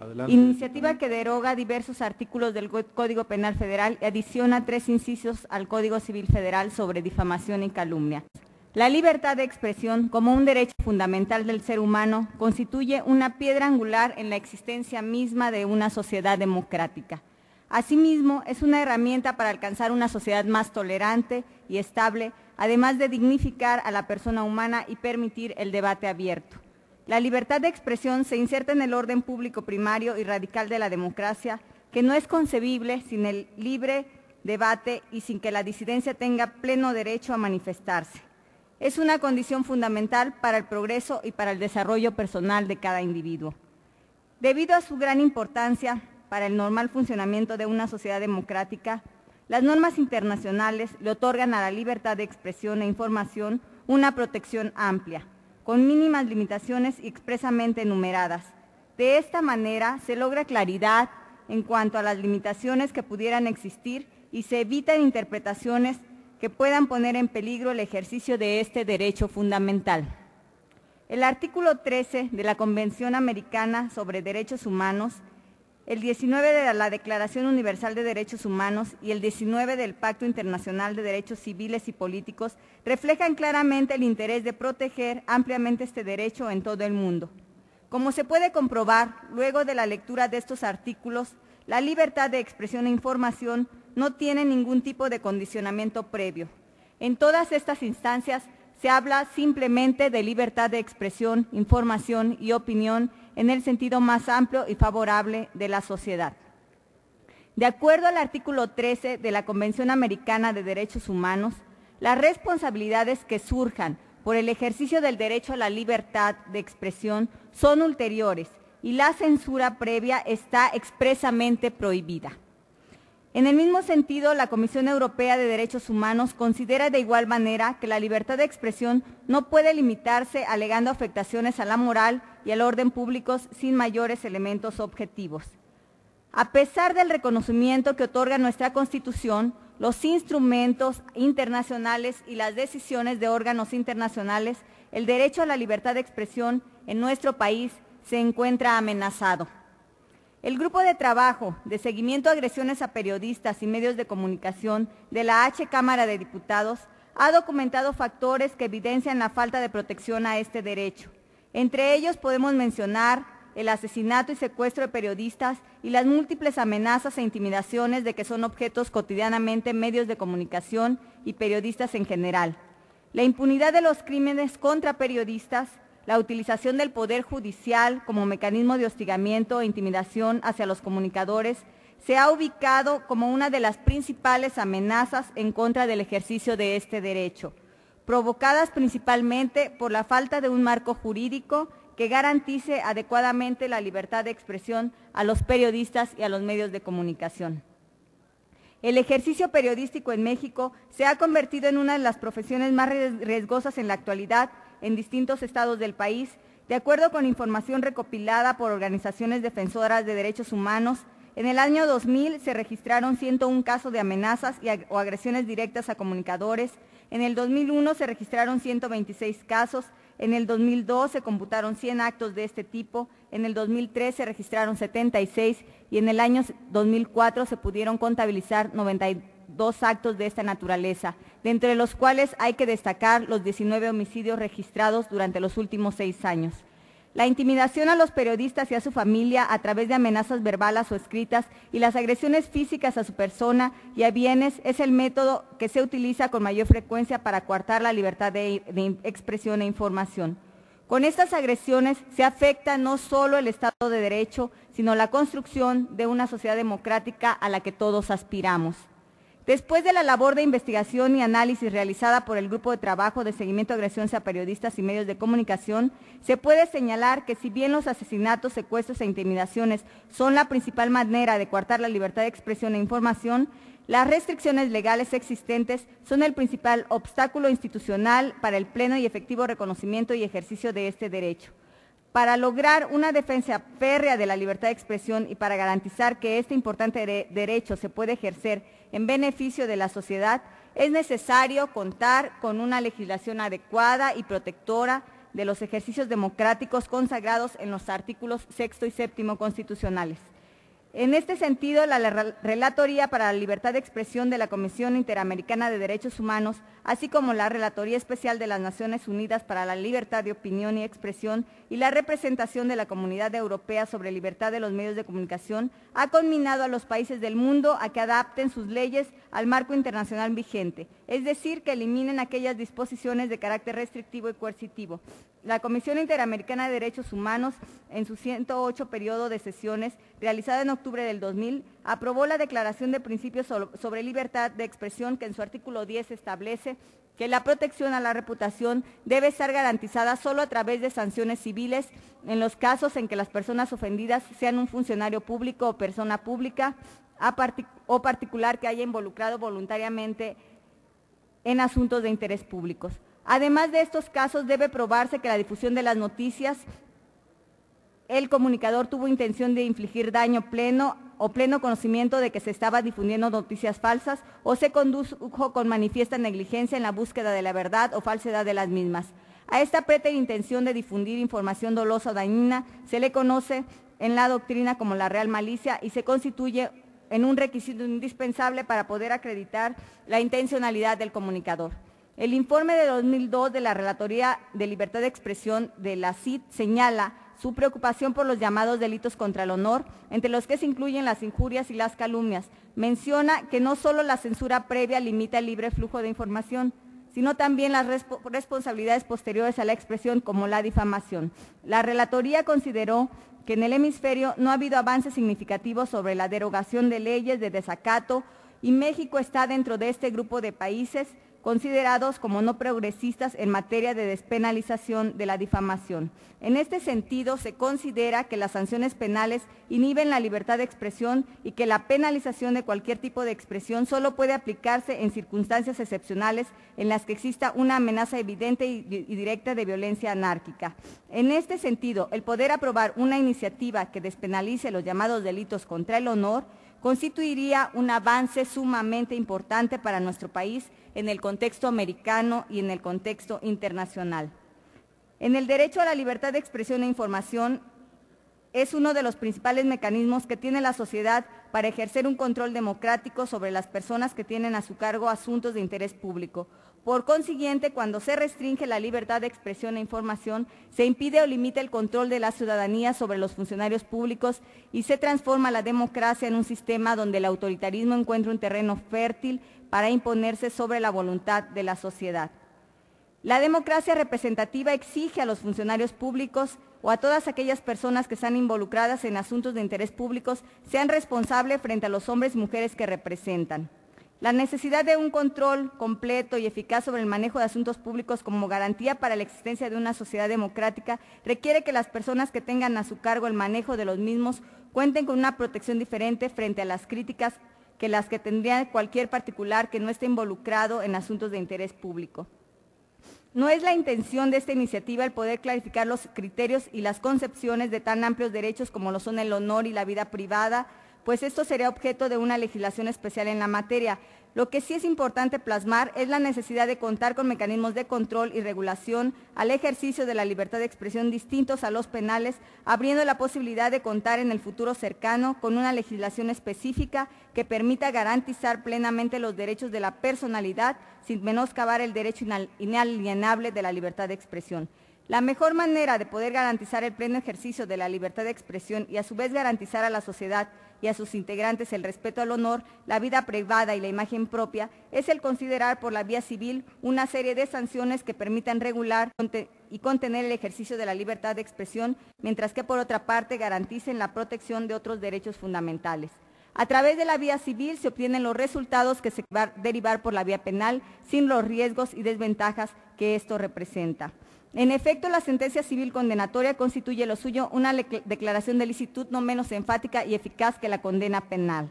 Adelante. Iniciativa que deroga diversos artículos del Código Penal Federal y adiciona 3 incisos al Código Civil Federal sobre difamación y calumnia. La libertad de expresión, como un derecho fundamental del ser humano, constituye una piedra angular en la existencia misma de una sociedad democrática. Asimismo, es una herramienta para alcanzar una sociedad más tolerante y estable, además de dignificar a la persona humana y permitir el debate abierto. La libertad de expresión se inserta en el orden público primario y radical de la democracia, que no es concebible sin el libre debate y sin que la disidencia tenga pleno derecho a manifestarse. Es una condición fundamental para el progreso y para el desarrollo personal de cada individuo. Debido a su gran importancia para el normal funcionamiento de una sociedad democrática, las normas internacionales le otorgan a la libertad de expresión e información una protección amplia, con mínimas limitaciones y expresamente enumeradas. De esta manera se logra claridad en cuanto a las limitaciones que pudieran existir y se evitan interpretaciones que puedan poner en peligro el ejercicio de este derecho fundamental. El artículo 13 de la Convención Americana sobre Derechos Humanos, el 19 de la Declaración Universal de Derechos Humanos y el 19 del Pacto Internacional de Derechos Civiles y Políticos reflejan claramente el interés de proteger ampliamente este derecho en todo el mundo. Como se puede comprobar, luego de la lectura de estos artículos, la libertad de expresión e información no tiene ningún tipo de condicionamiento previo. En todas estas instancias se habla simplemente de libertad de expresión, información y opinión en el sentido más amplio y favorable de la sociedad. De acuerdo al artículo 13 de la Convención Americana de Derechos Humanos, las responsabilidades que surjan por el ejercicio del derecho a la libertad de expresión son ulteriores y la censura previa está expresamente prohibida. En el mismo sentido, la Comisión Europea de Derechos Humanos considera de igual manera que la libertad de expresión no puede limitarse alegando afectaciones a la moral y al orden públicos sin mayores elementos objetivos. A pesar del reconocimiento que otorga nuestra Constitución, los instrumentos internacionales y las decisiones de órganos internacionales, el derecho a la libertad de expresión en nuestro país se encuentra amenazado. El Grupo de Trabajo de Seguimiento a Agresiones a Periodistas y Medios de Comunicación de la H. Cámara de Diputados ha documentado factores que evidencian la falta de protección a este derecho. Entre ellos podemos mencionar el asesinato y secuestro de periodistas y las múltiples amenazas e intimidaciones de que son objetos cotidianamente medios de comunicación y periodistas en general. La impunidad de los crímenes contra periodistas, la utilización del Poder Judicial como mecanismo de hostigamiento e intimidación hacia los comunicadores se ha ubicado como una de las principales amenazas en contra del ejercicio de este derecho, provocadas principalmente por la falta de un marco jurídico que garantice adecuadamente la libertad de expresión a los periodistas y a los medios de comunicación. El ejercicio periodístico en México se ha convertido en una de las profesiones más riesgosas en la actualidad en distintos estados del país, de acuerdo con información recopilada por organizaciones defensoras de derechos humanos. En el año 2000 se registraron 101 casos de amenazas o agresiones directas a comunicadores, en el 2001 se registraron 126 casos, en el 2002 se computaron 100 actos de este tipo, en el 2003 se registraron 76 y en el año 2004 se pudieron contabilizar 92 actos de esta naturaleza, de entre los cuales hay que destacar los 19 homicidios registrados durante los últimos 6 años. La intimidación a los periodistas y a su familia a través de amenazas verbales o escritas y las agresiones físicas a su persona y a bienes es el método que se utiliza con mayor frecuencia para coartar la libertad de expresión e información. Con estas agresiones se afecta no solo el Estado de Derecho, sino la construcción de una sociedad democrática a la que todos aspiramos. Después de la labor de investigación y análisis realizada por el Grupo de Trabajo de Seguimiento a Agresiones a Periodistas y Medios de Comunicación, se puede señalar que si bien los asesinatos, secuestros e intimidaciones son la principal manera de coartar la libertad de expresión e información, las restricciones legales existentes son el principal obstáculo institucional para el pleno y efectivo reconocimiento y ejercicio de este derecho. Para lograr una defensa férrea de la libertad de expresión y para garantizar que este importante derecho se puede ejercer en beneficio de la sociedad, es necesario contar con una legislación adecuada y protectora de los ejercicios democráticos consagrados en los artículos 6 y 7 constitucionales. En este sentido, la Relatoría para la Libertad de Expresión de la Comisión Interamericana de Derechos Humanos, así como la Relatoría Especial de las Naciones Unidas para la Libertad de Opinión y Expresión y la representación de la Comunidad Europea sobre Libertad de los Medios de Comunicación, ha conminado a los países del mundo a que adapten sus leyes al marco internacional vigente, es decir, que eliminen aquellas disposiciones de carácter restrictivo y coercitivo. La Comisión Interamericana de Derechos Humanos, en su 108 periodo de sesiones, realizada en octubre del 2000, aprobó la Declaración de Principios sobre Libertad de Expresión, que en su artículo 10 establece que la protección a la reputación debe estar garantizada solo a través de sanciones civiles en los casos en que las personas ofendidas sean un funcionario público o persona pública o particular que haya involucrado voluntariamente en asuntos de interés públicos. Además de estos casos, debe probarse que la difusión de las noticias, el comunicador tuvo intención de infligir daño pleno conocimiento de que se estaba difundiendo noticias falsas o se condujo con manifiesta negligencia en la búsqueda de la verdad o falsedad de las mismas. A esta preterintención de difundir información dolosa o dañina se le conoce en la doctrina como la real malicia y se constituye en un requisito indispensable para poder acreditar la intencionalidad del comunicador. El informe de 2002 de la Relatoría de Libertad de Expresión de la CID señala su preocupación por los llamados delitos contra el honor, entre los que se incluyen las injurias y las calumnias. Menciona que no solo la censura previa limita el libre flujo de información, sino también las responsabilidades posteriores a la expresión, como la difamación. La Relatoría consideró que en el hemisferio no ha habido avances significativos sobre la derogación de leyes de desacato y México está dentro de este grupo de países considerados como no progresistas en materia de despenalización de la difamación. En este sentido, se considera que las sanciones penales inhiben la libertad de expresión y que la penalización de cualquier tipo de expresión solo puede aplicarse en circunstancias excepcionales en las que exista una amenaza evidente y directa de violencia anárquica. En este sentido, el poder aprobar una iniciativa que despenalice los llamados delitos contra el honor constituiría un avance sumamente importante para nuestro país en el contexto americano y en el contexto internacional. En el derecho a la libertad de expresión e información es uno de los principales mecanismos que tiene la sociedad para ejercer un control democrático sobre las personas que tienen a su cargo asuntos de interés público. Por consiguiente, cuando se restringe la libertad de expresión e información, se impide o limita el control de la ciudadanía sobre los funcionarios públicos y se transforma la democracia en un sistema donde el autoritarismo encuentra un terreno fértil para imponerse sobre la voluntad de la sociedad. La democracia representativa exige a los funcionarios públicos o a todas aquellas personas que están involucradas en asuntos de interés públicos sean responsables frente a los hombres y mujeres que representan. La necesidad de un control completo y eficaz sobre el manejo de asuntos públicos como garantía para la existencia de una sociedad democrática requiere que las personas que tengan a su cargo el manejo de los mismos cuenten con una protección diferente frente a las críticas que las que tendría cualquier particular que no esté involucrado en asuntos de interés público. No es la intención de esta iniciativa el poder clarificar los criterios y las concepciones de tan amplios derechos como lo son el honor y la vida privada, pues esto sería objeto de una legislación especial en la materia. Lo que sí es importante plasmar es la necesidad de contar con mecanismos de control y regulación al ejercicio de la libertad de expresión distintos a los penales, abriendo la posibilidad de contar en el futuro cercano con una legislación específica que permita garantizar plenamente los derechos de la personalidad sin menoscabar el derecho inalienable de la libertad de expresión. La mejor manera de poder garantizar el pleno ejercicio de la libertad de expresión y a su vez garantizar a la sociedad y a sus integrantes el respeto al honor, la vida privada y la imagen propia es el considerar por la vía civil una serie de sanciones que permitan regular y contener el ejercicio de la libertad de expresión, mientras que por otra parte garanticen la protección de otros derechos fundamentales. A través de la vía civil se obtienen los resultados que se van a derivar por la vía penal sin los riesgos y desventajas que esto representa. En efecto, la sentencia civil condenatoria constituye lo suyo una declaración de licitud no menos enfática y eficaz que la condena penal.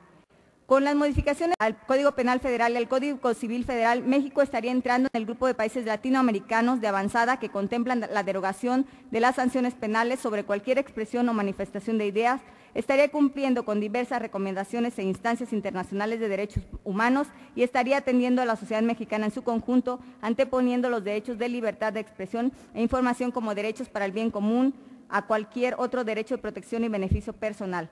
Con las modificaciones al Código Penal Federal y al Código Civil Federal, México estaría entrando en el grupo de países latinoamericanos de avanzada que contemplan la derogación de las sanciones penales sobre cualquier expresión o manifestación de ideas estaría cumpliendo con diversas recomendaciones e instancias internacionales de derechos humanos y estaría atendiendo a la sociedad mexicana en su conjunto, anteponiendo los derechos de libertad de expresión e información como derechos para el bien común a cualquier otro derecho de protección y beneficio personal.